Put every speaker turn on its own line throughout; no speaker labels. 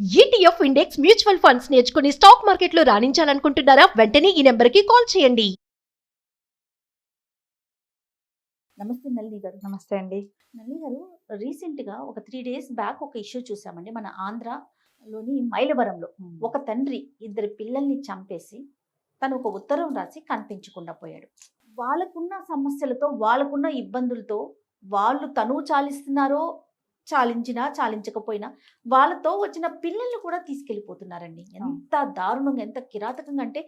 ETF index mutual funds నేర్చుకుని stock మార్కెట్లో రాణించాలనుకుంటున్నారా? వెంటనే ఈ నెంబర్కి కాల్ చేయండి.
నమస్తే నళిని గారు.
నమస్తే అండి.
నళిని గారు, రీసెంట్‌గా ఒక 3 డేస్ బ్యాక్ ఒక ఇష్యూ చూసామండి. మన ఆంధ్రాలోని మైలవరంలో ఒక తండ్రి ఇద్దరు పిల్లల్ని చంపేసి తను ఒక ఉత్తరం రాసి కనిపించకుండా పోయాడు. వాళ్ళకున్న సమస్యలతో, వాళ్ళకున్న ఇబ్బందులతో వాళ్ళు తనువు చాలిస్తున్నారో, చాలించినా, చాలించకపోయినా వాళ్ళతో వచ్చిన పిల్లల్ని కూడా తీసుకెళ్ళిపోతున్నారండి. ఎంత దారుణంగా, ఎంత కిరాతకంగా అంటే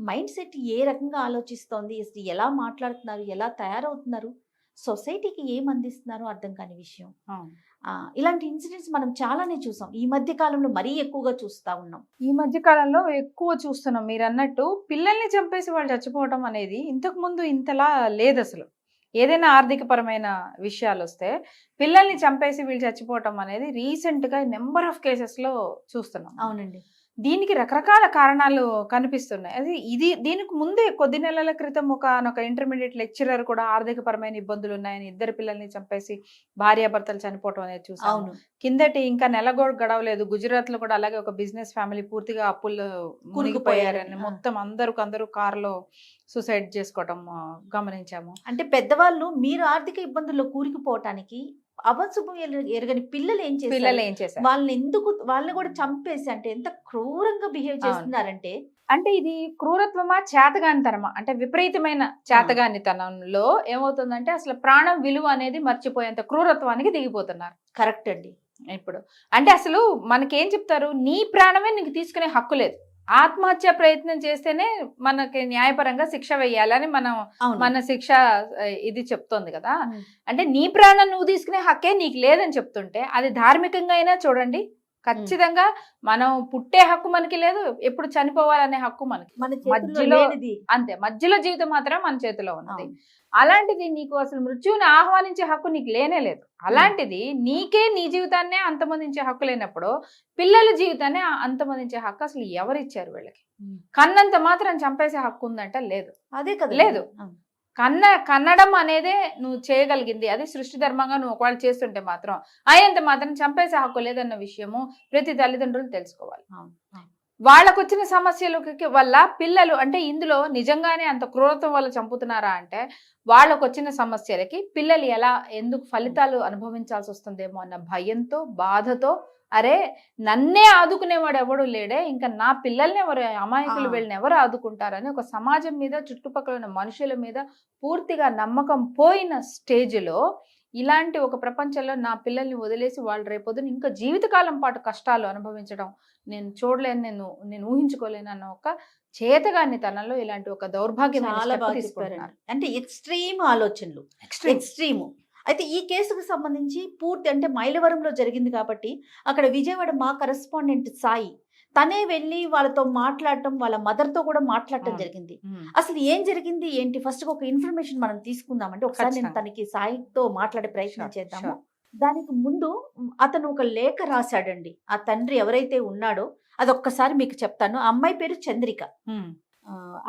మైండ్ సెట్ ఏ రకంగా ఆలోచిస్తోంది, అసలు ఎలా మాట్లాడుతున్నారు, ఎలా తయారవుతున్నారు, సొసైటీకి ఏం అందిస్తున్నారో అర్థం కాని విషయం. ఇలాంటి ఇన్సిడెంట్స్ మనం చాలానే చూసాం. ఈ మధ్య కాలంలో మరీ ఎక్కువగా చూస్తా ఉన్నాం.
ఈ మధ్య కాలంలో ఎక్కువ చూస్తున్నాం. మీరు అన్నట్టు పిల్లల్ని చంపేసి వాళ్ళు చచ్చిపోవటం అనేది ఇంతకు ముందు ఇంతలా లేదు అసలు. ఏదైనా ఆర్థిక పరమైన విషయాలు వస్తే పిల్లల్ని చంపేసి వీళ్ళు చచ్చిపోవటం అనేది రీసెంట్ గా నెంబర్ ఆఫ్ కేసెస్ లో చూస్తున్నాం.
అవునండి.
దీనికి రకరకాల కారణాలు కనిపిస్తున్నాయి. అది దీనికి ముందే కొద్ది నెలల క్రితం ఒక ఇంటర్మీడియట్ లెక్చరర్ కూడా ఆర్థిక పరమైన ఇబ్బందులు ఉన్నాయని ఇద్దరు పిల్లల్ని చంపేసి భార్యాభర్తలు చనిపోవటం అనేది చూసాము. కిందటి ఇంకా నెల కూడా గడవలేదు, గుజరాత్ లో కూడా అలాగే ఒక బిజినెస్ ఫ్యామిలీ పూర్తిగా అప్పుల్లో మునిగిపోయారని మొత్తం అందరూ కారులో సూసైడ్ చేసుకోవటం గమనించాము.
అంటే పెద్దవాళ్ళు మీరు ఆర్థిక ఇబ్బందుల్లో కూరుకుపోవటానికి అభశుభం ఎరగని పిల్లలు ఏం చేశారు, వాళ్ళని కూడా చంపేసి, అంటే ఎంత క్రూరంగా బిహేవ్ చేస్తున్నారంటే,
అంటే ఇది క్రూరత్వమా చేతగానితనమా అంటే విపరీతమైన చేతగానితనంలో ఏమవుతుందంటే అసలు ప్రాణం విలువ అనేది మర్చిపోయేంత క్రూరత్వానికి దిగిపోతున్నారు.
కరెక్ట్ అండి.
ఇప్పుడు అంటే అసలు మనకేం చెప్తారు, నీ ప్రాణమే నీకు తీసుకునే హక్కు లేదు, ఆత్మహత్య ప్రయత్నం చేస్తేనే మనకి న్యాయపరంగా శిక్ష వేయాలని మన శిక్ష ఇది చెప్తోంది కదా. అంటే నీ ప్రాణం నువ్వు తీసుకునే హక్కే నీకు లేదని చెప్తుంటే అది ధార్మికంగా అయినా చూడండి, ఖచ్చితంగా మనం పుట్టే హక్కు మనకి లేదు, ఎప్పుడు చనిపోవాలనే హక్కు మనకి మధ్యలో అంతే, మధ్యలో జీవితం మాత్రం మన చేతిలో ఉన్నది. అలాంటిది నీకు అసలు మృత్యువుని ఆహ్వానించే హక్కు నీకు లేనే లేదు. అలాంటిది నీకే నీ జీవితాన్నే అంతమొందించే హక్కు లేనప్పుడు పిల్లల జీవితాన్ని అంతమొందించే హక్కు అసలు ఎవరిచ్చారు వీళ్ళకి? కన్నంత మాత్రం చంపేసే హక్కు ఉందంట లేదు.
అదే కదా,
లేదు. కన్నడం అనేదే నువ్వు చేయగలిగింది, అది సృష్టి ధర్మంగా నువ్వు ఒకవేళ చేస్తుంటే మాత్రం అయ్యేంత మాత్రం చంపేసే హక్కు లేదన్న విషయము ప్రతి తల్లిదండ్రులు తెలుసుకోవాలి. వాళ్ళకు వచ్చిన సమస్యల వల్ల పిల్లలు అంటే ఇందులో నిజంగానే అంత క్రూరత్వం వల్ల చంపుతున్నారా అంటే వాళ్ళకు వచ్చిన సమస్యలకి పిల్లలు ఎందుకు ఫలితాలు అనుభవించాల్సి వస్తుందేమో అన్న భయంతో, బాధతో, అరే నన్నే ఆదుకునేవాడు ఎవడు లేడే, ఇంకా నా పిల్లల్ని ఎవరు, అమాయకులు వీళ్ళని ఎవరు ఆదుకుంటారని ఒక సమాజం మీద, చుట్టుపక్కల ఉన్న మనుషుల మీద పూర్తిగా నమ్మకం పోయిన స్టేజ్లో ఇలాంటి ఒక ప్రపంచంలో నా పిల్లల్ని వదిలేసి వాళ్ళు రేపొద్దున ఇంకా జీవితకాలం పాటు కష్టాలు అనుభవించడం నేను చూడలేను, నేను ఊహించుకోలేను అన్న ఒక చేతగాని తనంలో ఇలాంటి ఒక దౌర్భాగ్యం తీసుకుంటున్నారు.
అంటే ఎక్స్ట్రీమ్ ఆలోచనలు, ఎక్స్ట్రీమ్. అయితే ఈ కేసుకు సంబంధించి పూర్తి అంటే మైలవరంలో జరిగింది కాబట్టి అక్కడ విజయవాడ మా కరెస్పాండెంట్ సాయి తనే వెళ్ళి వాళ్ళతో మాట్లాడటం, వాళ్ళ మదర్తో కూడా మాట్లాడటం జరిగింది. అసలు ఏం జరిగింది ఏంటి, ఫస్ట్ ఒక ఇన్ఫర్మేషన్ మనం తీసుకుందామంటే ఒకసారి నేను తనకి సాయితో మాట్లాడే ప్రయత్నం చేద్దాము. దానికి ముందు అతను ఒక లేఖ రాశాడండి. ఆ తండ్రి ఎవరైతే ఉన్నాడో అదొక్కసారి మీకు చెప్తాను. ఆ అమ్మాయి పేరు చంద్రిక,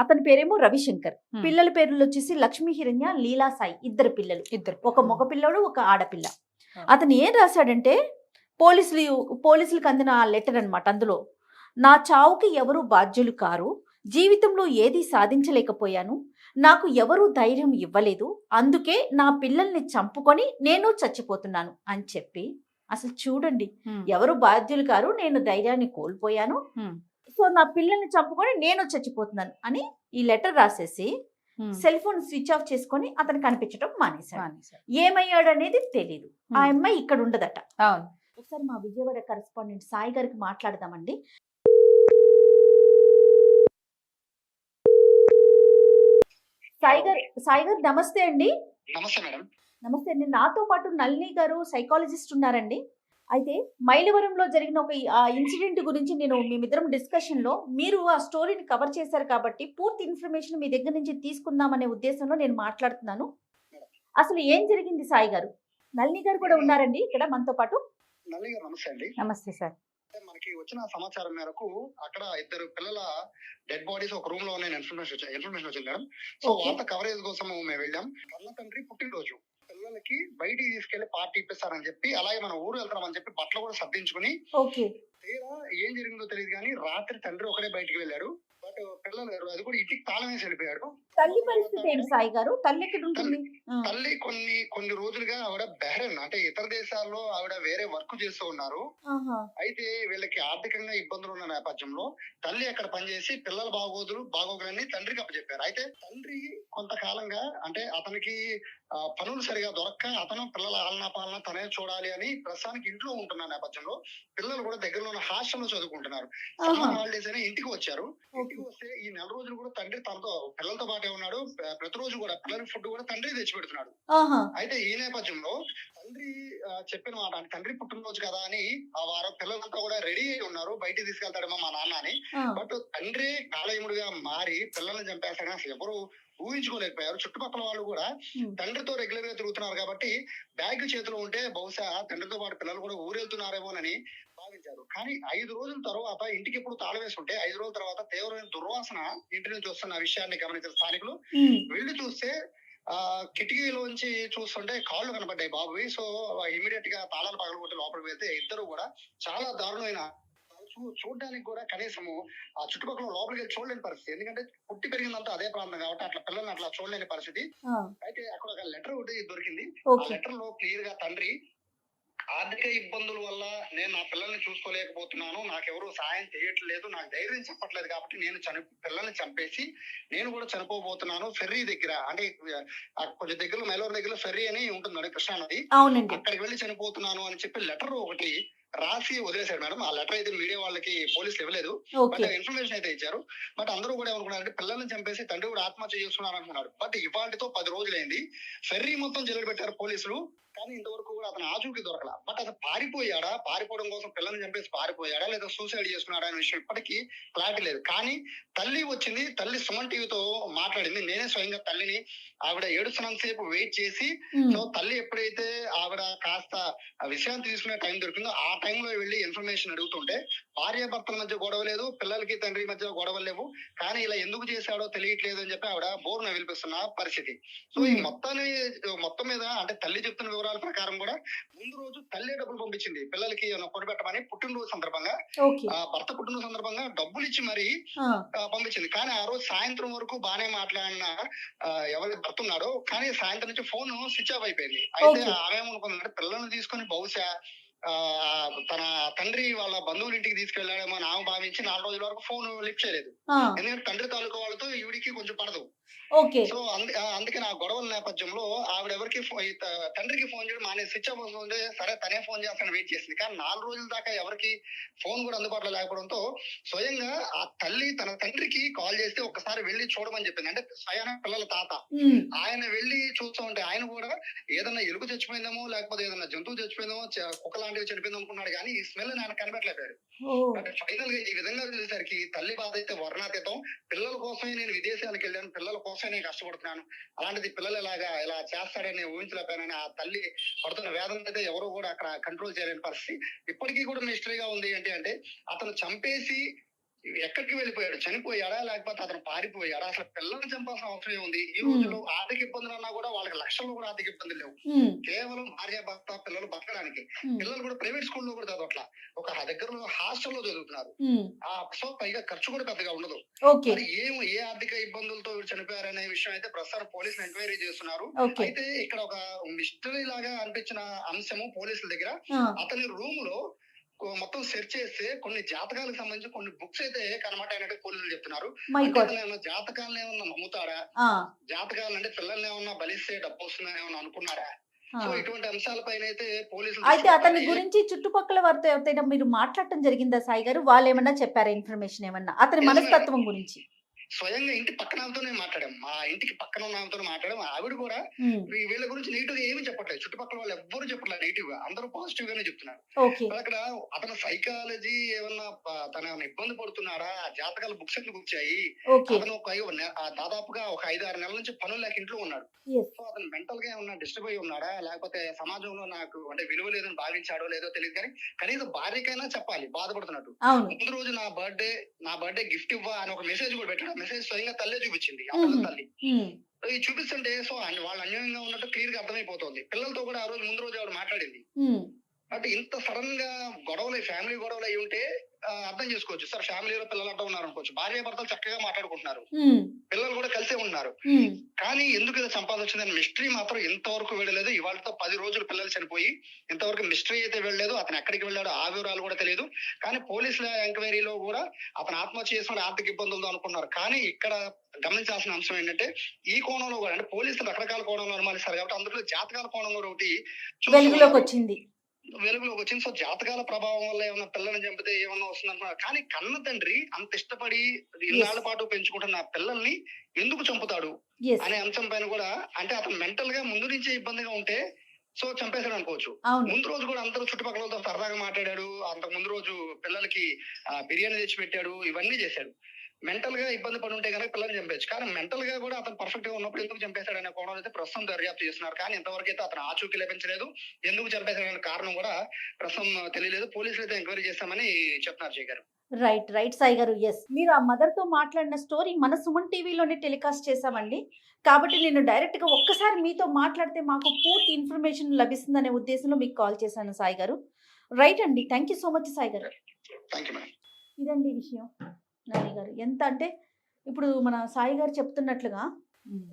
అతని పేరేమో రవిశంకర్. పిల్లల పేర్లు వచ్చేసి లక్ష్మీ హిరణ్య, లీలా సాయి. ఇద్దరు పిల్లలు, ఒక మగ పిల్లడు, ఒక ఆడపిల్ల. అతను ఏం రాశాడంటే పోలీసులకు అందిన ఆ లెటర్ అనమాట. అందులో నా చావుకి ఎవరు బాధ్యులు కారు, జీవితంలో ఏది సాధించలేకపోయాను, నాకు ఎవరు ధైర్యం ఇవ్వలేదు, అందుకే నా పిల్లల్ని చంపుకొని నేను చచ్చిపోతున్నాను అని చెప్పి, అసలు చూడండి, ఎవరు బాధ్యులు కారు, నేను ధైర్యాన్ని కోల్పోయాను, సో నా పిల్లల్ని చంపుకొని నేను చచ్చిపోతున్నాను అని ఈ లెటర్ రాసేసి సెల్ ఫోన్ స్విచ్ ఆఫ్ చేసుకొని అతను కనిపించడం మానేశాడు. ఏమయ్యాడు అనేది తెలీదు. ఆ అమ్మాయి ఇక్కడ ఉండదట. ఒకసారి మా విజయవాడ కరెస్పాండెంట్ సాయి గారికి మాట్లాడదామండి. సాయి గారు నమస్తే అండి.
నమస్తే మేడం.
నమస్తే అండి. నాతో పాటు నళిని గారు సైకాలజిస్ట్ ఉన్నారండి. అయితే మైలవరంలో జరిగిన ఒక ఇన్సిడెంట్ గురించి నేను మేమిద్దరం డిస్కషన్ లో మీరు ఆ స్టోరీని కవర్ చేశారు కాబట్టి పూర్తి ఇన్ఫర్మేషన్ మీ దగ్గర నుంచి తీసుకుందామనే ఉద్దేశంలో నేను మాట్లాడుతున్నాను. అసలు ఏం జరిగింది సాయి గారు? నళిని గారు కూడా ఉన్నారండి ఇక్కడ మనతో పాటు.
నళిని గారు నమస్తే అండి.
నమస్తే సార్.
మనకి వచ్చిన సమాచారం మేరకు అక్కడ ఇద్దరు పిల్లల డెడ్ బాడీస్ ఒక రూమ్ లో ఇన్ఫర్మేషన్ వచ్చింది మేడం. సో వాళ్ళ కవరేజ్ కోసం మేము వెళ్ళాం. కన్న తండ్రి పుట్టినరోజు, పిల్లల పిల్లలకి బయటికి తీసుకెళ్లి పార్టీ ఇప్పిస్తారని చెప్పి, అలాగే మన ఊరు వెళ్తామని చెప్పి బట్టలు కూడా సర్దించుకుని,
ఓకే.
తీరా ఏం జరిగిందో తెలియదు కానీ రాత్రి తండ్రి ఒకడే బయటికి వెళ్ళాడు. బట్ పిల్లలు అది కూడా ఇంటికి తాళం వేసి వెళ్ళిపోయాడు.
తల్లి పరిస్థితి ఏంటి సాయి గారు? తల్లి ఎక్కడ ఉంటుంది?
తల్లి కొన్ని రోజులుగా ఆవిడ బెహ్రెన్ అంటే ఇతర దేశాల్లో ఆవిడ వేరే వర్క్ చేస్తూ ఉన్నారు.
ఆహా.
అయితే వీళ్ళకి ఆర్థికంగా ఇబ్బందులు ఉన్న నేపథ్యంలో తల్లి అక్కడ పనిచేసి పిల్లల బాగోగులన్నీ తండ్రికి అప్పచెప్పారు. అయితే తండ్రి కొంతకాలంగా అంటే అతనికి పనులు సరిగా దొరక్క అతను పిల్లల ఆలనా పాలన తనే చూడాలి అని ప్రస్తుతానికి ఇంట్లో ఉంటున్న నేపథ్యంలో పిల్లలు కూడా దగ్గరలో ఉన్న హాస్టల్లో చదువుకుంటున్నారు. సమ్మర్ హాలిడేస్ అని ఇంటికి వచ్చారు. ఇంటికి వస్తే ఈ 4 రోజులు కూడా తండ్రి తనతో పిల్లలతో పాటే ఉన్నాడు. ప్రతిరోజు కూడా పిల్లలకి ఫుడ్ కూడా తండ్రి తెచ్చి పెడుతున్నాడు. అయితే ఈ నేపథ్యంలో తండ్రి చెప్పిన మాట అంటే తండ్రి పుట్టినరోజు కదా అని ఆ వారం పిల్లలంతా కూడా రెడీ అయి ఉన్నారు, బయటికి తీసుకెళ్తాడేమో మా నాన్న అని. బట్ తండ్రి కాలయముడిగా మారి పిల్లల్ని చంపేస్తాడని అసలు ఎవరు ఊహించుకోలేకపోయారు. చుట్టుపక్కల వాళ్ళు కూడా తండ్రితో రెగ్యులర్ గా తిరుగుతున్నారు కాబట్టి బ్యాగ్ చేతిలో ఉంటే బహుశా తండ్రితో పాటు పిల్లలు కూడా ఊరెళ్తున్నారేమోనని భావించారు. కానీ 5 రోజుల తర్వాత ఇంటికి ఎప్పుడు తాళం వేసుకుంటే 5 రోజుల తర్వాత తీవ్రమైన దుర్వాసన ఇంటి నుంచి వస్తున్న విషయాన్ని గమనించిన స్థానికులు వెళ్ళి చూస్తే కిటికీలోంచి చూస్తుంటే కాళ్ళు కనపడ్డాయి బాబువి. సో ఇమీడియట్ గా తాళాలు పగలగొట్టి లోపలికి వెళ్తే ఇద్దరు కూడా చాలా దారుణమైన చూడడానికి కూడా కనీసము ఆ చుట్టుపక్కల లోపలికి వెళ్ళి చూడలేని పరిస్థితి. ఎందుకంటే పుట్టి పెరిగిందంతా అదే ప్రాంతం కాబట్టి అట్లా పిల్లల్ని అట్లా చూడలేని పరిస్థితి. అయితే అక్కడ ఒక లెటర్ ఒకటి దొరికింది. ఆ లెటర్ లో క్లియర్ గా తండ్రి ఆర్థిక ఇబ్బందుల వల్ల నేను నా పిల్లల్ని చూసుకోలేకపోతున్నాను, నాకెవరు సాయం చేయట్లేదు, నాకు ధైర్యం చెప్పట్లేదు కాబట్టి నేను పిల్లల్ని చంపేసి నేను కూడా చనిపోబోతున్నాను. ఫెర్రీ దగ్గర అంటే కొంచెం దగ్గర మైలూరు దగ్గర ఫెర్రీ అని ఉంటుందండి కృష్ణా నది, అక్కడికి వెళ్ళి చనిపోతున్నాను అని చెప్పి లెటర్ ఒకటి రాసి వదిలేశారు మేడం. ఆ లెటర్ అయితే మీడియా వాళ్ళకి పోలీసులు ఇవ్వలేదు, బట్ ఇన్ఫర్మేషన్ అయితే ఇచ్చారు. బట్ అందరూ కూడా ఏమనుకున్నారంటే పిల్లల్ని చంపేసి తండ్రి కూడా ఆత్మహత్య చేసుకున్నారు అనుకున్నారు. బట్ ఇవాళతో 10 రోజులైంది. ఫెర్రీ మొత్తం జైలు పెట్టారు పోలీసులు, కానీ ఇంతవరకు కూడా అతను ఆచూకీ దొరకల. బట్ అతను పారిపోయాడా, పారిపోవడం కోసం పిల్లల్ని చంపేసి పారిపోయాడా లేదా సూసైడ్ చేసుకున్నాడా అనే విషయం ఇప్పటికీ క్లారిటీ లేదు. కానీ తల్లి వచ్చింది, తల్లి సుమన్ టీవీతో మాట్లాడింది. నేనే స్వయంగా తల్లిని ఆవిడ ఏడుస్తున్నంత సేపు వెయిట్ చేసి, సో తల్లి ఎప్పుడైతే ఆవిడ కాస్త విశ్రాంతి తీసుకునే టైం దొరికిందో ఆ టైంలో వెళ్ళి ఇన్ఫర్మేషన్ అడుగుతుంటే భార్యాభర్తల మధ్య గొడవ లేదు, పిల్లలకి తండ్రి మధ్య గొడవలు లేవు, కానీ ఇలా ఎందుకు చేశాడో తెలియట్లేదు అని చెప్పి ఆవిడ బోర్న వినిపిస్తున్న పరిస్థితి. సో ఈ మొత్తం మీద అంటే తల్లి చెప్తున్న వివరాల ప్రకారం కూడా ముందు రోజు తల్లి డబ్బులు పంపించింది పిల్లలకి కొనిపెట్టమని పుట్టినరోజు సందర్భంగా, భర్త పుట్టినరోజు సందర్భంగా డబ్బులు ఇచ్చి మరి పంపించింది. కానీ ఆ రోజు సాయంత్రం వరకు బానే మాట్లాడిన ఎవరి భర్త ఉన్నాడో కానీ సాయంత్రం నుంచి ఫోన్ స్విచ్ ఆఫ్ అయిపోయింది. అయితే ఆమె ఏమనుకుందంటే పిల్లల్ని తీసుకొని బహుశా తన తండ్రి వాళ్ళ బంధువుల ఇంటికి తీసుకెళ్లాడేమో అని ఆమె భావించి 4 రోజుల వరకు ఫోన్ లిఫ్ట్ చేయలేదు. ఎందుకంటే తండ్రి తాలూకా వాళ్ళతో ఈవిడికి కొంచెం పడదు. సో అందుకని ఆ గొడవల నేపథ్యంలో ఆవిడ ఎవరికి తండ్రికి ఫోన్ చేయడం మానేసి స్విచ్ ఆఫ్ అవుతుంది. సరే తనే ఫోన్ చేస్తాను వెయిట్ చేసింది. కానీ 4 రోజుల దాకా ఎవరికి ఫోన్ కూడా అందుబాటులో లేకపోవడంతో స్వయంగా ఆ తల్లి తన తండ్రికి కాల్ చేస్తే ఒక్కసారి వెళ్లి చూడమని చెప్పింది. అంటే స్వయాన పిల్లల తాత ఆయన వెళ్లి చూస్తూ ఉంటే ఆయన కూడా ఏదన్నా ఎలుగు చచ్చిపోయిందేమో లేకపోతే ఏదన్నా జంతువు చచ్చిపోయిందేమో కుక్క లాంటివి చనిపోయింది అనుకున్నాడు, కానీ ఈ స్మెల్ ఆయన కనిపెట్టలేకపోయాడు. అంటే ఫైనల్ గా ఈ విధంగా చూసేసరికి తల్లి బాధ అయితే వర్ణాతీతం. పిల్లల కోసమే నేను విదేశానికి వెళ్ళాను, పిల్లల కోసమే నేను కష్టపడుతున్నాను, అలాంటిది పిల్లలు ఇలా చేస్తాడని ఊహించలేకపోయానని ఆ తల్లి పడుతున్న వేదన అయితే ఎవరు కూడా అక్కడ కంట్రోల్ చేయలేని పరిస్థితి. ఇప్పటికీ కూడా మిస్టరీగా ఉంది ఏంటి అంటే అతను చంపేసి ఎక్కడికి వెళ్ళిపోయాడు, చనిపోయాడా లేకపోతే అతను పారిపోయాడా, అసలు పిల్లల్ని చంపాల్సిన అవసరం ఉంది. ఈ రోజుల్లో ఆర్థిక ఇబ్బందులు అన్నా కూడా వాళ్ళకి లక్షల్లో కూడా ఆర్థిక ఇబ్బందులు లేవు, కేవలం భార్య భర్త పిల్లలు బతకడానికి. పిల్లలు కూడా ప్రైవేట్ స్కూల్లో కూడా చదవట్లా, ఒక దగ్గరలో హాస్టల్లో చదువుతున్నారు. సో పైగా ఖర్చు కూడా పెద్దగా ఉండదు. మరి ఏ ఆర్థిక ఇబ్బందులతో చనిపోయారనే విషయం అయితే ప్రస్తుతం పోలీసులు ఎంక్వైరీ చేస్తున్నారు. అయితే ఇక్కడ ఒక మిస్టరీ లాగా అనిపించిన అంశము పోలీసుల దగ్గర అతని రూమ్ లో మొత్తం సెర్చ్ చేస్తే కొన్ని జాతకాలకు సంబంధించి కొన్ని బుక్స్ అయితే కనబడ్డాయన్నట్టు పోలీసులు చెప్తున్నారు. జాతకాలను ఏమన్నా నమ్ముతాడా, జాతకాలు అంటే పిల్లల్ని ఏమన్నా బలిస్తే డబ్బు వస్తుందని ఏమన్నా అనుకున్నారా, సో ఇటువంటి అంశాలపైన అయితే పోలీసులు.
అయితే అతని గురించి చుట్టుపక్కల వారితో ఎవరితో మీరు మాట్లాడటం జరిగిందా సాయి గారు? వాళ్ళు ఏమన్నా చెప్పారా ఇన్ఫర్మేషన్ ఏమన్నా అతని మనస్తత్వం గురించి?
స్వయంగా ఇంటి పక్కన ఆమెతోనే మాట్లాడాం, మా ఇంటికి పక్కన ఉన్న ఆమెతో మాట్లాడాం. ఆవిడ కూడా వీళ్ళ గురించి నెగిటివ్ గా ఏమి చెప్పట్లేదు, చుట్టుపక్కల వాళ్ళు ఎవ్వరు చెప్పట్లేదు నెగిటివ్ గా, అందరూ పాజిటివ్ గానే చెప్తున్నారు. అక్కడ అతను సైకాలజీ ఏమన్నా తన ఇబ్బంది పడుతున్నారా, జాతకాల బుక్స్ ఎందుకు వచ్చాయి, అతను దాదాపుగా ఒక 5-6 నెలల నుంచి పనులు లేక ఇంట్లో ఉన్నాడు. సో అతను మెంటల్ గా ఏమన్నా డిస్టర్బ్ అయి ఉన్నాడా లేకపోతే సమాజంలో నాకు అంటే విలువ లేదని భావించాడో లేదో తెలియదు, కానీ కనీసం భార్యకైనా చెప్పాలి బాధపడుతున్నట్టు. ముందు రోజు నా బర్త్డే గిఫ్ట్ ఇవ్వ అని ఒక మెసేజ్ కూడా పెట్టాడు. మెసేజ్ స్వయంగా తల్లే చూపించింది, ఆ పిల్లల తల్లి.
ఉమ్,
ఇది చూపిస్తుంటే సో వాళ్ళు అన్యాయంగా ఉన్నట్టు క్లియర్ గా అర్థమైపోతుంది. పిల్లలతో కూడా ఆ రోజు ముందు రోజు ఆవిడ మాట్లాడింది.
ఉమ్,
అంటే ఇంత సడన్ గా గొడవలు, ఫ్యామిలీ గొడవలు అయి ఉంటే అర్థం చేసుకోవచ్చు. సార్ ఫ్యామిలీలో పిల్లలు అంటూ ఉన్నారు అనుకోవచ్చు, భార్య భర్తలు చక్కగా మాట్లాడుకుంటున్నారు,
ఉమ్,
పిల్లలు కూడా కలిసే ఉన్నారు.
ఉమ్,
కానీ ఎందుకు ఇది సంపాదన వచ్చిందని మిస్టరీ మాత్రం ఇంతవరకు వెళ్ళలేదు. ఇవాళతో 10 రోజులు పిల్లలు చనిపోయి ఇంతవరకు మిస్టరీ అయితే వెళ్ళలేదు. అతను ఎక్కడికి వెళ్ళాడో ఆ వివరాలు కూడా తెలియదు. కానీ పోలీసుల ఎంక్వైరీలో కూడా అతను ఆత్మహత్య చేసుకుని ఆర్థిక ఇబ్బందులతో అనుకున్నారు. కానీ ఇక్కడ గమనించాల్సిన అంశం ఏంటంటే ఈ కోణంలో కూడా, అంటే పోలీసులు రకరకాల కోణంలో అనుమానిస్తారు కాబట్టి అందులో జాతకాల కోణం కూడా ఒకటి
వెలుగులోకి వచ్చింది.
వెలుగులోకి వచ్చింది. సో జాతకాల ప్రభావం వల్ల ఏమన్నా పిల్లల్ని చంపితే ఏమన్నా వస్తుంది అనుకున్నారు. కానీ కన్న తండ్రి అంత ఇష్టపడి ఇన్నాళ్ల పాటు పెంచుకుంటున్న పిల్లల్ని ఎందుకు చంపుతాడు
Yes.
అనే అంశం పైన కూడా, అంటే అతను మెంటల్ గా ముందు నుంచే ఇబ్బందిగా ఉంటే సో చంపేశాడు అనుకోవచ్చు.
అవును.
ముందు రోజు కూడా అందరూ చుట్టుపక్కలతో సరదాగా మాట్లాడాడు, అంతకు ముందు రోజు పిల్లలకి బిర్యానీ తెచ్చి పెట్టాడు, ఇవన్నీ చేశాడు. మెంటల్ గా ఇబ్బంది పడి ఉంటే కనుక పిల్లల్ని చంపేచ్చు. కానీ మెంటల్ గా కూడా అతను పర్ఫెక్ట్ గా ఉన్నప్పుడు ఎందుకు చంపేశాడు అనే కోణం అయితే ప్రస్తుతం దర్యాప్తు చేస్తున్నారు. కానీ ఇంతవరకు అయితే అతను ఆచూకీ లభించలేదు. ఎందుకు చంపేశాడనే కారణం కూడా ప్రస్తుతం తెలియలేదు. పోలీసులు అయితే ఎంక్వైరీ చేస్తామని చెప్తున్నారు జయ గారు.
రైట్ రైట్ సాయి గారు. ఎస్, మీరు ఆ మదర్ తో మాట్లాడిన స్టోరీ మన సుమన్ టీవీలోనే టెలికాస్ట్ చేశామండి. కాబట్టి నేను డైరెక్ట్ గా ఒక్కసారి మీతో మాట్లాడితే మాకు పూర్తి ఇన్ఫర్మేషన్ లభిస్తుందనే ఉద్దేశంలో మీకు కాల్ చేశాను సాయి గారు. రైట్ అండి, thank you so much Sai గారు.
Thank you madam.
ఇదండి విషయం. నాని గారు ఎంత అంటే ఇప్పుడు మన సాయి గారు చెప్తున్నట్లుగా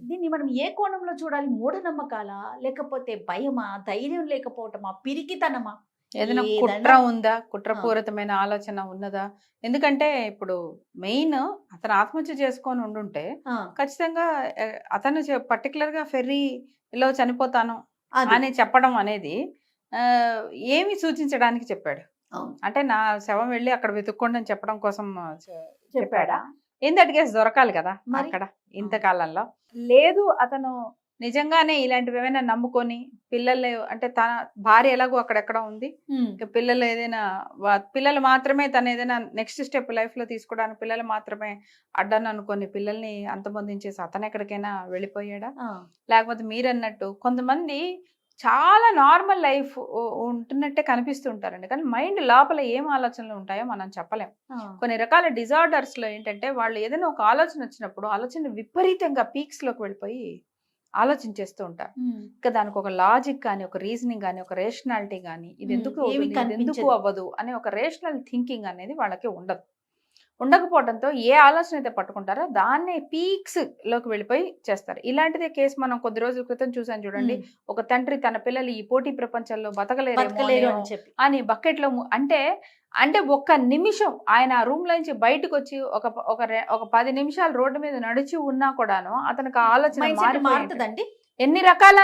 దీన్ని మనం ఏ కోణంలో చూడాలి? మూఢనమ్మకాలా, లేకపోతే భయమా, ధైర్యం లేకపోవటమా, పిరికితనమా,
ఏదైనా కుట్ర ఉందా, కుట్రపూరితమైన ఆలోచన ఉన్నదా? ఎందుకంటే ఇప్పుడు మెయిన్ అతను ఆత్మహత్య చేసుకొని ఉండుంటే ఖచ్చితంగా అతను పర్టికులర్ గా ఫెర్రీలో చనిపోతాను అని చెప్పడం అనేది ఏమి సూచించడానికి చెప్పాడు? అంటే నా శవం వెళ్ళి అక్కడ వెతుక్కోండి అని చెప్పడం కోసం చెప్పాడా? ఏందటి కేసు దొరకాలి కదా అక్కడ ఇంతకాలంలో. లేదు అతను నిజంగానే ఇలాంటివి ఏమైనా నమ్ముకొని పిల్లలు, అంటే తన భార్య ఎలాగో అక్కడెక్కడ ఉంది, పిల్లలు ఏదైనా పిల్లలు మాత్రమే తను ఏదైనా నెక్స్ట్ స్టెప్ లైఫ్ లో తీసుకోవడానికి పిల్లలు మాత్రమే అడ్డాను అనుకొని పిల్లల్ని అంతమొందించేసి అతను ఎక్కడికైనా వెళ్ళిపోయాడా? లేకపోతే మీరన్నట్టు కొంతమంది చాలా నార్మల్ లైఫ్ ఉంటున్నట్టే కనిపిస్తుంటారండి, కానీ మైండ్ లోపల ఏం ఆలోచనలు ఉంటాయో మనం చెప్పలేం. కొన్ని రకాల డిజార్డర్స్ లో ఏంటంటే వాళ్ళు ఏదైనా ఒక ఆలోచన వచ్చినప్పుడు ఆలోచన విపరీతంగా పీక్స్ లోకి వెళ్ళిపోయి ఆలోచించేస్తూ ఉంటారు. ఇంకా దానికి ఒక లాజిక్ కానీ, ఒక రీజనింగ్ కానీ, ఒక రేషనాలిటీ కానీ, ఇది ఎందుకు ఎందుకు అవ్వదు అనే ఒక రేషనల్ థింకింగ్ అనేది వాళ్ళకి ఉండకపోవడంతో ఏ ఆలోచన అయితే పట్టుకుంటారో దాన్నే పీక్స్ లోకి వెళ్ళిపోయి చేస్తారు. ఇలాంటిదే కేసు మనం కొద్ది రోజుల క్రితం చూసాను చూడండి. ఒక తండ్రి తన పిల్లలు ఈ పోటీ ప్రపంచంలో బతకలేరు అని బకెట్ లో అంటే ఒక్క నిమిషం ఆయన రూమ్ లోంచి బయటకు వచ్చి ఒక 10 నిమిషాలు రోడ్డు మీద నడిచి ఉన్నా కూడాను అతనికి ఆలోచన మారుతుందండి. ఎన్ని రకాల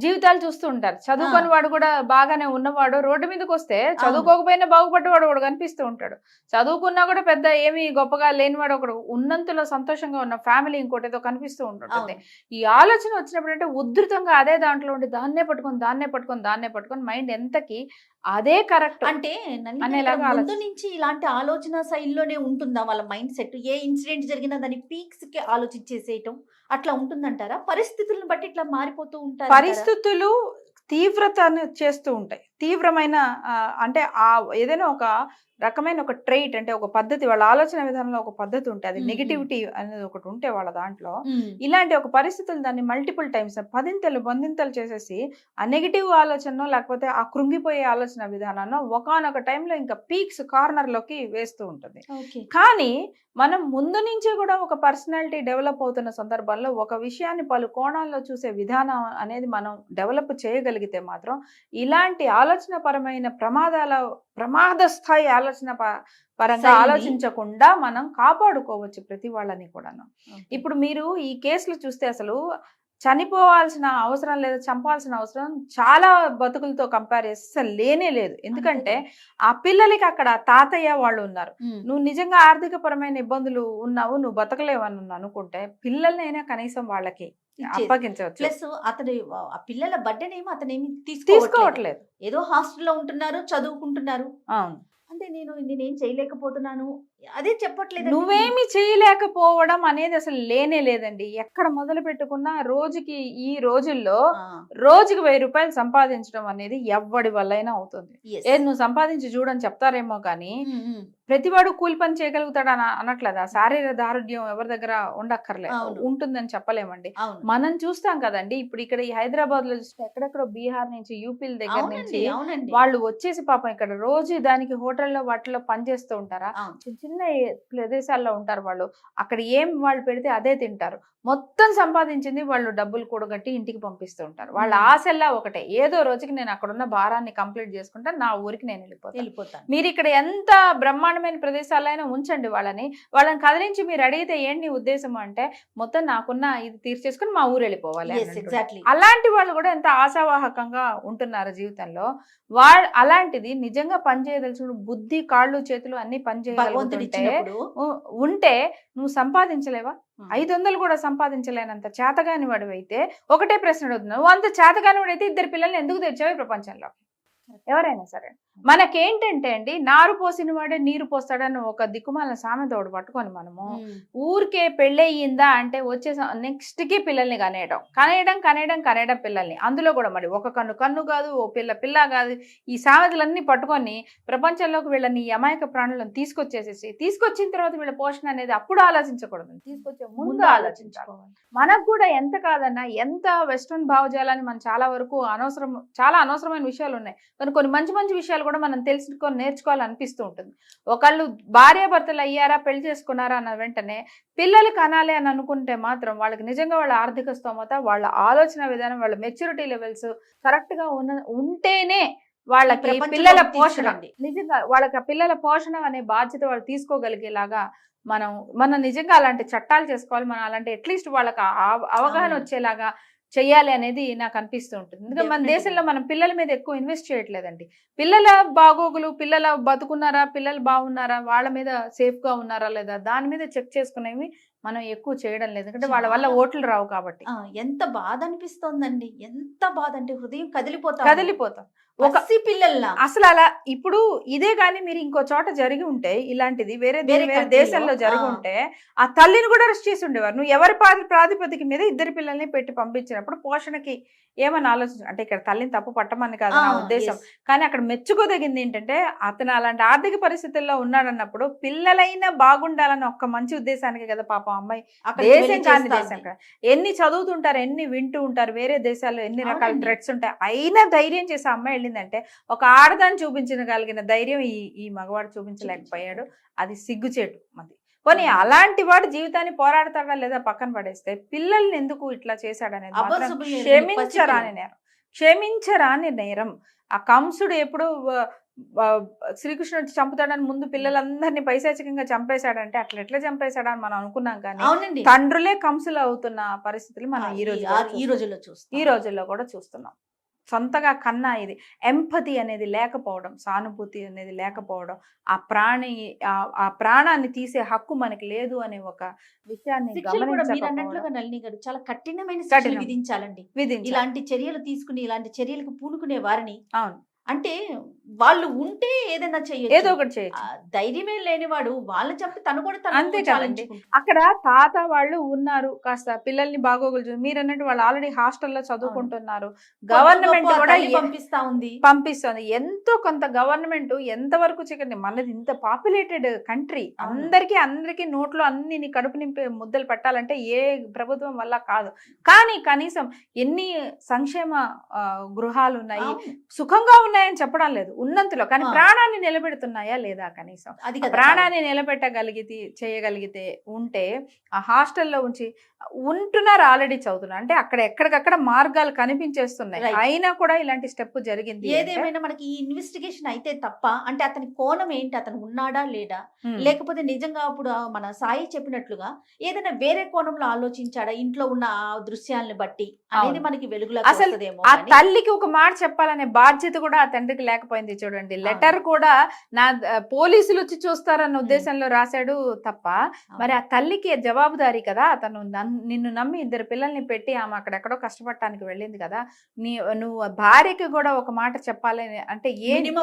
జీవితాలు చూస్తూ ఉంటారు. చదువుకొని వాడు కూడా బాగానే ఉన్నవాడు రోడ్డు మీదకి వస్తే చదువుకోకపోయినా బాగుపడ్డవాడు కూడా కనిపిస్తూ ఉంటాడు. చదువుకున్నా కూడా పెద్ద ఏమి గొప్పగా లేనివాడు ఒకడు ఉన్నంతలో సంతోషంగా ఉన్న ఫ్యామిలీ ఇంకోటి ఏదో కనిపిస్తూ ఉంటుంది. ఈ ఆలోచన వచ్చినప్పుడు అంటే ఉధృతంగా అదే దాంట్లో ఉండి దాన్నే పట్టుకొని మైండ్ ఎంతకి అదే కరెక్ట్
అంటే ముందు నుంచి ఇలాంటి ఆలోచన శైలిలోనే ఉంటుందా వాళ్ళ మైండ్ సెట్? ఏ ఇన్సిడెంట్ జరిగినా దాన్ని పీక్స్ కి ఆలోచించేసేయటం అట్లా ఉంటుందంటారా? పరిస్థితులను బట్టి ఇట్లా మారిపోతూ ఉంటారు.
పరిస్థితులు తీవ్రతను చేస్తూ ఉంటాయి. తీవ్రమైన అంటే ఏదైనా ఒక రకమైన ఒక ట్రైట్, అంటే ఒక పద్ధతి, వాళ్ళ ఆలోచన విధానంలో ఒక పద్ధతి ఉంటే అది నెగిటివిటీ అనేది ఒకటి ఉంటే వాళ్ళ దాంట్లో ఇలాంటి ఒక పరిస్థితులు దాన్ని మల్టిపుల్ టైమ్స్ బంధింతలు చేసేసి ఆ నెగిటివ్ ఆలోచన లేకపోతే ఆ కృంగిపోయే ఆలోచన విధానాన్ని ఒకనొక టైంలో ఇంకా పీక్స్ కార్నర్ లోకి వేస్తూ ఉంటుంది. కానీ మనం ముందు నుంచే కూడా ఒక పర్సనాలిటీ డెవలప్ అవుతున్న సందర్భంలో ఒక విషయాన్ని పలు కోణాల్లో చూసే విధానం అనేది మనం డెవలప్ చేయగలిగితే మాత్రం ఇలాంటి ఆలోచన పరమైన ప్రమాద స్థాయి ఆలోచన పరంగా ఆలోచించకుండా మనం కాపాడుకోవచ్చు ప్రతి వాళ్ళని కూడాను. ఇప్పుడు మీరు ఈ కేసులు చూస్తే అసలు చనిపోవాల్సిన అవసరం లేదు, చంపాల్సిన అవసరం చాలా బతుకులతో కంపేర్ చేస్తే లేనే లేదు. ఎందుకంటే ఆ పిల్లలకి అక్కడ తాతయ్య వాళ్ళు ఉన్నారు. నువ్వు నిజంగా ఆర్థిక పరమైన ఇబ్బందులు ఉన్నావు, నువ్వు బతకలేవని అనుకుంటే పిల్లలనైనా కనీసం వాళ్ళకి అప్పగించవచ్చు.
ప్లస్ అతని పిల్లల బర్త్డే ఏమో అతనేమి తీసుకోవట్లేదు, ఏదో హాస్టల్లో ఉంటున్నారు, చదువుకుంటున్నారు.
అవును,
అంటే నేనేం చేయలేకపోతున్నాను అదే చెప్పట్లేదు.
నువ్వేమి చేయలేకపోవడం అనేది అసలు లేనే లేదండి. ఎక్కడ మొదలు పెట్టుకున్నా రోజుకి ఈ రోజుల్లో రోజుకి 1000 రూపాయలు సంపాదించడం అనేది ఎవడి వల్లైనా అవుతుంది. నువ్వు సంపాదించి చూడని చెప్తారేమో కానీ ప్రతివాడు కూలి పని చేయగలుగుతాడు అనట్లేదు. ఆ శారీరక దారుఢ్యం ఎవరి దగ్గర ఉండక్కర్లేదు,
అవును.
ఉంటుందని చెప్పలేమండి.
అవును.
మనం చూస్తాం కదండి, ఇప్పుడు ఇక్కడ ఈ హైదరాబాద్ లో చూస్తే ఎక్కడెక్కడో బీహార్ నుంచి, యూపీల దగ్గర నుంచి
అవునండి.
వాళ్ళు వచ్చేసి పాపం ఇక్కడ రోజు దానికి హోటల్లో వాటిలో పనిచేస్తూ ఉంటారా,
అవును.
చిన్న చిన్న ప్రదేశాల్లో ఉంటారు వాళ్ళు. అక్కడ ఏం వాళ్ళు పెడితే అదే తింటారు. మొత్తం సంపాదించింది వాళ్ళు డబ్బులు కూడగట్టి ఇంటికి పంపిస్తూ ఉంటారు. వాళ్ళ ఆశల్లా ఒకటే, ఏదో రోజుకి నేను అక్కడ ఉన్న భారాన్ని కంప్లీట్ చేసుకుంటాను, నా ఊరికి నేను వెళ్ళిపోతాను. మీరు ఇక్కడ ఎంత బ్రహ్మాండమైన ప్రదేశాలైనా ఉంచండి, వాళ్ళని కదిలించి మీరు అడిగితే ఏంటి నీ ఉద్దేశం అంటే, మొత్తం నాకున్న ఇది తీర్చేసుకుని మా ఊరు వెళ్ళిపోవాలి అని అంటున్నారు.
ఎగ్జాక్ట్లీ.
అలాంటి వాళ్ళు కూడా ఎంత ఆశావాహకంగా ఉంటున్నారు జీవితంలో. అలాంటిది నిజంగా పనిచేయదలుచుకున్న బుద్ధి, కాళ్ళు, చేతులు అన్ని పనిచేయగలుగుతుంటే ఉంటే నువ్వు సంపాదించలేవా? 500 కూడా సంపాదించలేనంత చేతగాని వాడివైతే ఒకటే ప్రశ్న అడుగుతున్నావు, నువ్వు అంత చేతగాని వాడైతే 2 పిల్లల్ని ఎందుకు తెచ్చావు ప్రపంచంలో? ఎవరైనా సరే మనకేంటంటే అండి, నారు పోసిన వాడే నీరు పోస్తాడని ఒక దిక్కుమాల సామెత ఒకటి పట్టుకొని మనము ఊరికే పెళ్ళయిందా అంటే వచ్చే నెక్స్ట్ కి పిల్లల్ని కనేయడం పిల్లల్ని. అందులో కూడా మరి ఒక కన్ను కాదు, ఓ పిల్ల కాదు, ఈ సామెతలన్నీ పట్టుకొని ప్రపంచంలోకి వీళ్ళని అమాయక ప్రాణులను తీసుకొచ్చిన తర్వాత వీళ్ళ పోషణ అనేది అప్పుడు ఆలోచించకూడదు, తీసుకొచ్చే ముందు ఆలోచించాలి. మనకు కూడా ఎంత కాదన్నా, ఎంత వెస్ట్రన్ భావజాలాన్ని మనం చాలా అనవసరమైన విషయాలు ఉన్నాయి, కానీ కొన్ని మంచి విషయాలు కూడా మనం తెలుసుకొని నేర్చుకోవాలనిపిస్తూ ఉంటుంది. ఒకళ్ళు భార్యాభర్తలు అయ్యారా, పెళ్లి చేసుకున్నారా అన్న వెంటనే పిల్లలు కనాలి అని అనుకుంటే మాత్రం వాళ్ళకి నిజంగా వాళ్ళ ఆర్థిక స్తోమత, వాళ్ళ ఆలోచన విధానం, వాళ్ళ మెచ్యూరిటీ లెవెల్స్ కరెక్ట్ గా ఉంటేనే వాళ్ళకి పిల్లల పోషణ, నిజంగా వాళ్ళకి పిల్లల పోషణ అనే బాధ్యత వాళ్ళు తీసుకోగలిగేలాగా మనం నిజంగా అలాంటి చట్టాలు చేసుకోవాలి. మనం అలాంటి అట్లీస్ట్ వాళ్ళకి అవగాహన వచ్చేలాగా చెయ్యాలి అనేది నాకు అనిపిస్తూ ఉంటుంది. ఎందుకంటే మన దేశంలో మనం పిల్లల మీద ఎక్కువ ఇన్వెస్ట్ చేయట్లేదండి. పిల్లల బాగోగులు, పిల్లల బతుకున్నారా, పిల్లలు బాగున్నారా, వాళ్ళ మీద సేఫ్ గా ఉన్నారా లేదా, దాని మీద చెక్ చేసుకునేవి మనం ఎక్కువ చేయడం లేదు. ఎందుకంటే వాళ్ళ వల్ల ఓట్లు రావు కాబట్టి.
ఎంత బాధ అనిపిస్తోందండి, ఎంత బాధ అంటే హృదయం కదిలిపోతాం. పిల్లల్లా
అసలు అలా ఇప్పుడు ఇదే గానీ మీరు ఇంకో చోట జరిగి ఉంటే, ఇలాంటిది వేరే దేశాల్లో జరిగి ఉంటే ఆ తల్లిని కూడా అరెస్ట్ చేసి ఉండేవారు. నువ్వు ఎవరి ప్రాతిపదిక మీద 2 పిల్లల్ని పెట్టి పంపించినప్పుడు పోషణకి ఏమని ఆలోచించు అంటే, ఇక్కడ తల్లిని తప్పు పట్టమని కాదు నా ఉద్దేశం, కానీ అక్కడ మెచ్చుకోదగింది ఏంటంటే అతను అలాంటి ఆర్థిక పరిస్థితుల్లో ఉన్నాడన్నప్పుడు పిల్లలైనా బాగుండాలని ఒక్క మంచి ఉద్దేశానికి కదా పాపం అమ్మాయి దేశం కాని దేశం కదా, ఎన్ని చదువుతుంటారు, ఎన్ని వింటూ ఉంటారు, వేరే దేశాల్లో ఎన్ని రకాల థ్రెట్స్ ఉంటాయి, అయినా ధైర్యం చేసే అమ్మాయి వెళ్ళిందంటే ఒక ఆడదాన్ని చూపించగలిగిన ధైర్యం ఈ మగవాడు చూపించలేకపోయాడు. అది సిగ్గుచేటు. పోనీ అలాంటి వాడు జీవితాన్ని పోరాడతాడా లేదా పక్కన పడేస్తే, పిల్లల్ని ఎందుకు ఇట్లా చేశాడనేది క్షమించరాని నేరం. ఆ కంసుడు ఎప్పుడు శ్రీకృష్ణుడు చంపుతాడని ముందు పిల్లలందరినీ పైశాచికంగా చంపేశాడంటే అట్లా ఎట్లా చంపేశాడని మనం అనుకున్నాం, కానీ తండ్రులే కంసులు అవుతున్న పరిస్థితులు మనం ఈ రోజుల్లో కూడా చూస్తున్నాం. సొంతగా కన్నా ఇది ఎంపతి అనేది లేకపోవడం, సానుభూతి అనేది లేకపోవడం, ఆ ప్రాణాన్ని తీసే హక్కు మనకి లేదు అనే ఒక విషయాన్ని
గమనించకపోవడం. చాలా కఠినమైన శిక్షలు విధించాలండి. ఇలాంటి చర్యలు తీసుకుని ఇలాంటి చర్యలకు పూనుకునే వారిని. అవును, అంటే వాళ్ళు ఉంటే ఏదైనా
ఏదో ఒకటి చేయొచ్చు.
ధైర్యమే లేనివాడు వాళ్ళని చెప్పి తను కూడా
అంతే కదండి. అక్కడ తాత వాళ్ళు ఉన్నారు, కాస్త పిల్లల్ని బాగోగులు మీరు అన్నట్టు వాళ్ళు ఆల్రెడీ హాస్టల్లో చదువుకుంటున్నారు, గవర్నమెంట్ కూడా పంపిస్తుంది ఎంతో కొంత. గవర్నమెంట్ ఎంతవరకు చికెన్, మనది ఇంత పాపులేటెడ్ కంట్రీ, అందరికీ నోట్లో అన్ని కడుపు నింపే ముద్దలు పెట్టాలంటే ఏ ప్రభుత్వం వల్ల కాదు. కానీ కనీసం ఎన్ని సంక్షేమ గృహాలు ఉన్నాయి, సుఖంగా ఉన్నాయని చెప్పడం లేదు ఉన్నంతలో, కానీ ప్రాణాన్ని నిలబెడుతున్నాయా లేదా? కనీసం ప్రాణాన్ని చేయగలిగితే ఉంటే ఆ హాస్టల్లో ఉంటున్నారు, ఆల్రెడీ చదువుతున్నారు అంటే అక్కడ ఎక్కడికక్కడ మార్గాలు కనిపించేస్తున్నాయి. అయినా కూడా ఇలాంటి స్టెప్ జరిగింది.
ఏదేమైనా మనకి ఈ ఇన్వెస్టిగేషన్ అయితే తప్ప, అంటే అతని కోణం ఏంటి, అతను ఉన్నాడా లేడా, లేకపోతే నిజంగా ఇప్పుడు మన సాయి చెప్పినట్లుగా ఏదైనా వేరే కోణంలో ఆలోచించాడా ఇంట్లో ఉన్న ఆ దృశ్యాలను బట్టి అనేది మనకి వెలుగులో వస్తదేమో.
ఆ తల్లికి ఒక మాట చెప్పాలనే బాధ్యత కూడా ఆ తండ్రికి లేకపోయింది. చూడండి, లెటర్ కూడా పోలీసులు వచ్చి చూస్తారన్న ఉద్దేశంలో రాశాడు తప్ప, మరి ఆ తల్లికి జవాబుదారీ కదా. అతను నిన్ను నమ్మి 2 పిల్లల్ని పెట్టి ఆమె అక్కడెక్కడో కష్టపడటానికి వెళ్ళింది కదా, నువ్వు భార్యకి కూడా ఒక మాట చెప్పాలని అంటే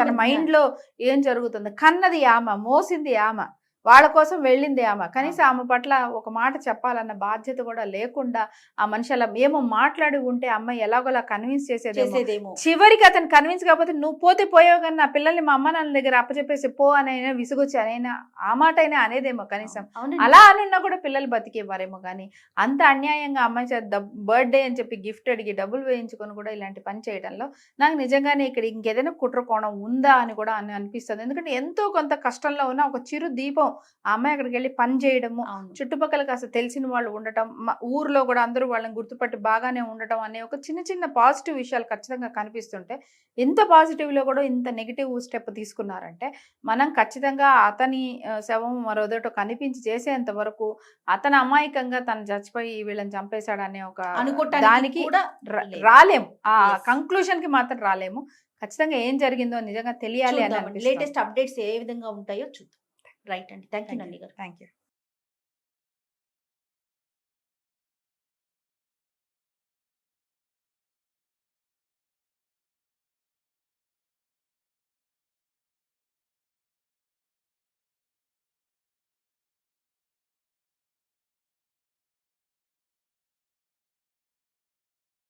తన మైండ్ లో ఏం జరుగుతుంది? కన్నది ఆమె, మోసింది ఆమె, వాళ్ళ కోసం వెళ్ళింది ఆమె. కనీసం ఆమె పట్ల ఒక మాట చెప్పాలన్న బాధ్యత కూడా లేకుండా ఆ మనిషి అలా ఏమో మాట్లాడి ఉంటే అమ్మాయి ఎలాగోలా కన్విన్స్ చేసేదేమో. చివరికి అతను కన్విన్స్ కాకపోతే నువ్వు పోతే పోయావు కానీ నా పిల్లల్ని మా అమ్మ నాన్న దగ్గర అప్పచెప్పేసి పో అని విసుగొచ్చి అనైనా ఆ మాట అయినా అనేదేమో కనీసం. అలా అనున్నా కూడా పిల్లలు బతికేవారేమో కానీ అంత అన్యాయంగా అమ్మాయి చేత బర్త్డే అని చెప్పి గిఫ్ట్ అడిగి డబ్బులు వేయించుకొని కూడా ఇలాంటి పని చేయడంలో నాకు నిజంగానే ఇక్కడ ఇంకేదైనా కుట్ర కోణం ఉందా అని కూడా అనిపిస్తుంది. ఎందుకంటే ఎంతో కొంత కష్టంలో ఉన్న ఒక చిరు దీపం ఆ అమ్మాయి అక్కడికి వెళ్ళి పని చేయడము, చుట్టుపక్కల కాస్త తెలిసిన వాళ్ళు ఉండటం, ఊర్లో కూడా అందరూ వాళ్ళని గుర్తుపట్టి బాగానే ఉండటం అనే ఒక చిన్న చిన్న పాజిటివ్ విషయాలు ఖచ్చితంగా కనిపిస్తుంటే ఇంత పాజిటివ్లో కూడా ఇంత నెగిటివ్ స్టెప్ తీసుకున్నారంటే మనం ఖచ్చితంగా అతని శవం మరోదోటో కనిపించి చేసేంత వరకు అతను అమాయకంగా తను చచ్చిపోయి వీళ్ళని చంపేశాడనే ఒక దానికి రాలేము, ఆ కంక్లూషన్ కి మాత్రం రాలేము. ఖచ్చితంగా ఏం జరిగిందో నిజంగా తెలియాలి అని
లేటెస్ట్ అప్డేట్స్ ఏ విధంగా ఉంటాయో చూద్దాం. రైట్ అండి, థ్యాంక్ యూ నంది గారు.
Thank you.